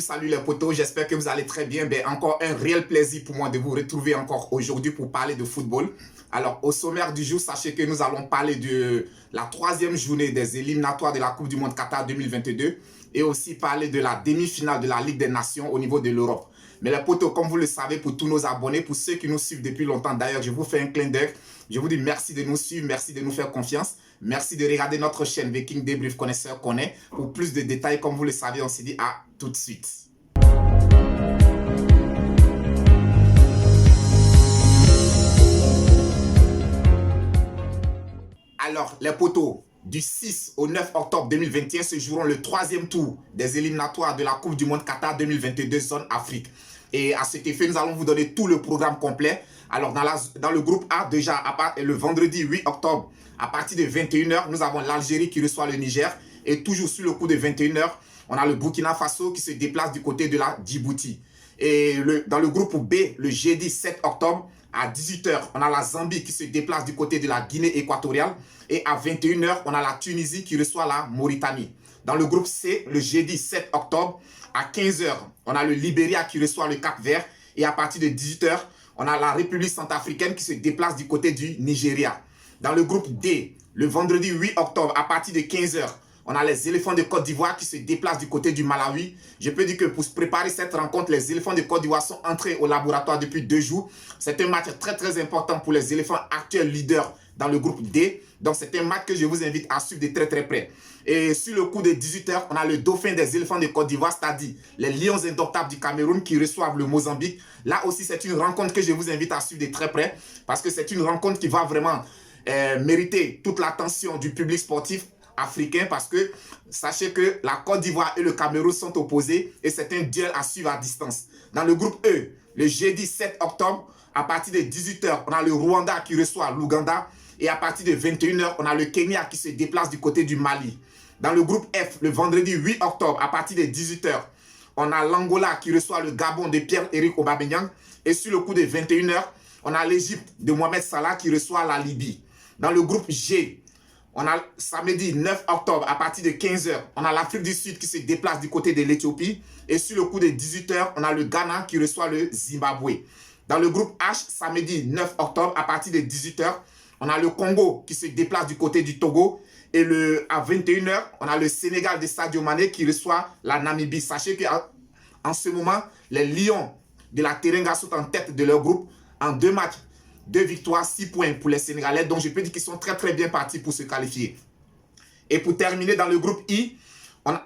Salut les potos, j'espère que vous allez très bien. Encore un réel plaisir pour moi de vous retrouver encore aujourd'hui pour parler de football. Alors, au sommaire du jour, sachez que nous allons parler de la troisième journée des éliminatoires de la Coupe du Monde Qatar 2022 et aussi parler de la demi-finale de la Ligue des Nations au niveau de l'Europe. Mais les potos, comme vous le savez, pour tous nos abonnés, pour ceux qui nous suivent depuis longtemps, d'ailleurs, je vous fais un clin d'œil. Je vous dis merci de nous suivre, merci de nous faire confiance. Merci de regarder notre chaîne Viking Débrief Connaisseur Connaît. Pour plus de détails, comme vous le savez, on se dit à tout de suite. Alors, les potos, du 6 au 9 octobre 2021 se joueront le troisième tour des éliminatoires de la Coupe du Monde Qatar 2022 zone Afrique. Et à cet effet, nous allons vous donner tout le programme complet. Alors, dans le groupe A, déjà, le vendredi 8 octobre, à partir de 21 h, nous avons l'Algérie qui reçoit le Niger. Et toujours sur le coup de 21 h, on a le Burkina Faso qui se déplace du côté de la Djibouti. Et dans le groupe B, le jeudi 7 octobre, à 18 h, on a la Zambie qui se déplace du côté de la Guinée équatoriale. Et à 21 h, on a la Tunisie qui reçoit la Mauritanie. Dans le groupe C, le jeudi 7 octobre, à 15 h, on a le Libéria qui reçoit le Cap-Vert. Et à partir de 18 h, on a la République centrafricaine qui se déplace du côté du Nigeria. Dans le groupe D, le vendredi 8 octobre, à partir de 15 h, on a les éléphants de Côte d'Ivoire qui se déplacent du côté du Malawi. Je peux dire que pour se préparer cette rencontre, les éléphants de Côte d'Ivoire sont entrés au laboratoire depuis 2 jours. C'est un match très très important pour les éléphants actuels leaders dans le groupe D. Donc c'est un match que je vous invite à suivre de très très près. Et sur le coup de 18 h, on a le dauphin des éléphants de Côte d'Ivoire, c'est-à-dire les lions indomptables du Cameroun qui reçoivent le Mozambique. Là aussi, c'est une rencontre que je vous invite à suivre de très près parce que c'est une rencontre qui va vraiment mériter toute l'attention du public sportif africain parce que sachez que la Côte d'Ivoire et le Cameroun sont opposés et c'est un duel à suivre à distance. Dans le groupe E, le jeudi 7 octobre, à partir de 18 h, on a le Rwanda qui reçoit l'Ouganda et à partir de 21 h, on a le Kenya qui se déplace du côté du Mali. Dans le groupe F, le vendredi 8 octobre, à partir de 18 h, on a l'Angola qui reçoit le Gabon de Pierre-Emerick Aubameyang et sur le coup de 21 h, on a l'Égypte de Mohamed Salah qui reçoit la Libye. Dans le groupe G, on a samedi 9 octobre à partir de 15 h, on a l'Afrique du Sud qui se déplace du côté de l'Éthiopie. Et sur le coup de 18 h, on a le Ghana qui reçoit le Zimbabwe. Dans le groupe H, samedi 9 octobre à partir de 18 h, on a le Congo qui se déplace du côté du Togo. Et à 21 h, on a le Sénégal de Sadio Mané qui reçoit la Namibie. Sachez qu'en ce moment, les Lions de la Teranga sont en tête de leur groupe en 2 matchs. 2 victoires, 6 points pour les Sénégalais. Donc, je peux dire qu'ils sont très, très bien partis pour se qualifier. Et pour terminer, dans le groupe I,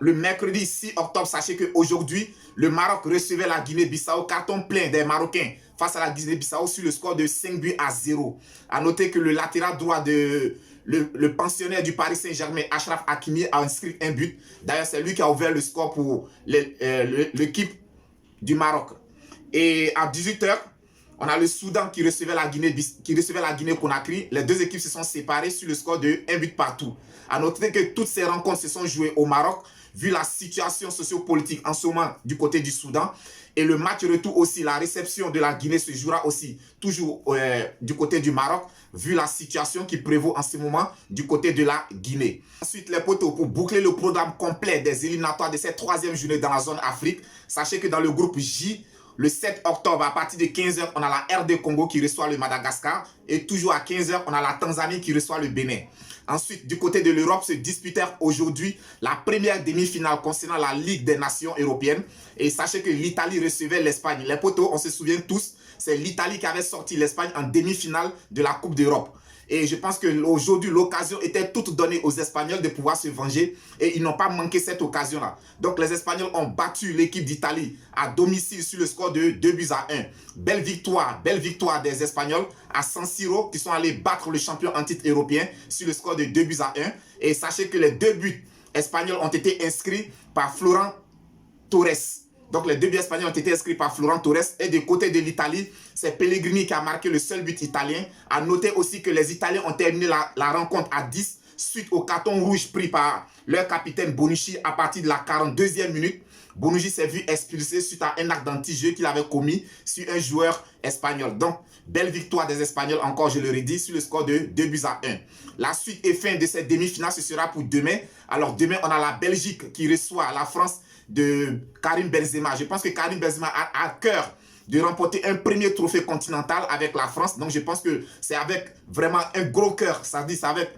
le mercredi 6 octobre, sachez qu'aujourd'hui, le Maroc recevait la Guinée-Bissau. Carton plein des Marocains face à la Guinée-Bissau sur le score de 5 buts à 0. A noter que le latéral droit le pensionnaire du Paris Saint-Germain, Achraf Hakimi, a inscrit un but. D'ailleurs, c'est lui qui a ouvert le score pour l'équipe du Maroc. Et à 18 h, on a le Soudan qui recevait la Guinée-Conakry. Les 2 équipes se sont séparées sur le score de 1 but partout. A noter que toutes ces rencontres se sont jouées au Maroc, vu la situation sociopolitique en ce moment du côté du Soudan. Et le match retour aussi, la réception de la Guinée se jouera aussi toujours du côté du Maroc, vu la situation qui prévaut en ce moment du côté de la Guinée. Ensuite, les potos, pour boucler le programme complet des éliminatoires de cette 3e journée dans la zone Afrique, sachez que dans le groupe J, le 7 octobre, à partir de 15 h, on a la RD Congo qui reçoit le Madagascar. Et toujours à 15 h, on a la Tanzanie qui reçoit le Bénin. Ensuite, du côté de l'Europe, se disputèrent aujourd'hui la première demi-finale concernant la Ligue des Nations européennes. Et sachez que l'Italie recevait l'Espagne. Les potos, on se souvient tous, c'est l'Italie qui avait sorti l'Espagne en demi-finale de la Coupe d'Europe. Et je pense qu'aujourd'hui, l'occasion était toute donnée aux Espagnols de pouvoir se venger. Et ils n'ont pas manqué cette occasion-là. Donc, les Espagnols ont battu l'équipe d'Italie à domicile sur le score de 2 buts à 1. Belle victoire des Espagnols à San Siro qui sont allés battre le champion en titre européen sur le score de 2 buts à 1. Et sachez que les 2 buts espagnols ont été inscrits par Florent Torres. Donc, les 2 buts espagnols ont été inscrits par Florent Torres. Et du côté de l'Italie, c'est Pellegrini qui a marqué le seul but italien. À noter aussi que les Italiens ont terminé la rencontre à 10 suite au carton rouge pris par leur capitaine Bonucci à partir de la 42e minute. Bonucci s'est vu expulsé suite à un acte d'anti-jeu qu'il avait commis sur un joueur espagnol. Donc, belle victoire des Espagnols, encore je le redis, sur le score de 2 buts à 1. La suite et fin de cette demi-finale, ce sera pour demain. Alors, demain, on a la Belgique qui reçoit la France de Karim Benzema. Je pense que Karim Benzema a à cœur de remporter un premier trophée continental avec la France. Donc je pense que c'est avec vraiment un gros cœur, ça dit, c'est avec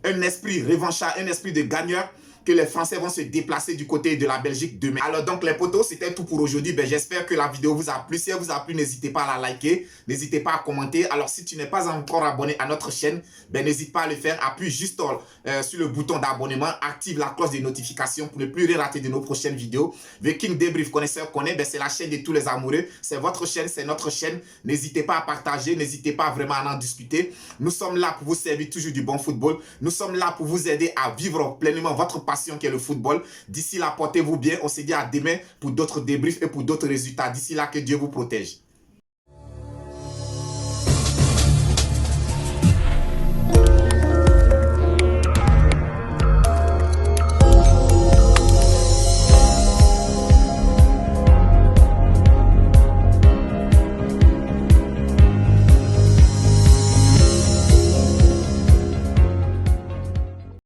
un esprit revanchard, un esprit de gagneur que les Français vont se déplacer du côté de la Belgique demain. Alors donc les potos, c'était tout pour aujourd'hui. J'espère que la vidéo vous a plu. Si elle vous a plu, n'hésitez pas à la liker, n'hésitez pas à commenter. Alors si tu n'es pas encore abonné à notre chaîne, n'hésite pas à le faire. Appuie juste sur le bouton d'abonnement, active la cloche de notification pour ne plus rien rater de nos prochaines vidéos. Viking Débrief connaisseur connaît, c'est la chaîne de tous les amoureux. C'est votre chaîne, c'est notre chaîne. N'hésitez pas à partager, n'hésitez pas vraiment à en discuter. Nous sommes là pour vous servir toujours du bon football. Nous sommes là pour vous aider à vivre pleinement votre passion qui est le football. D'ici là, portez-vous bien. On se dit à demain pour d'autres débriefs et pour d'autres résultats. D'ici là, que Dieu vous protège.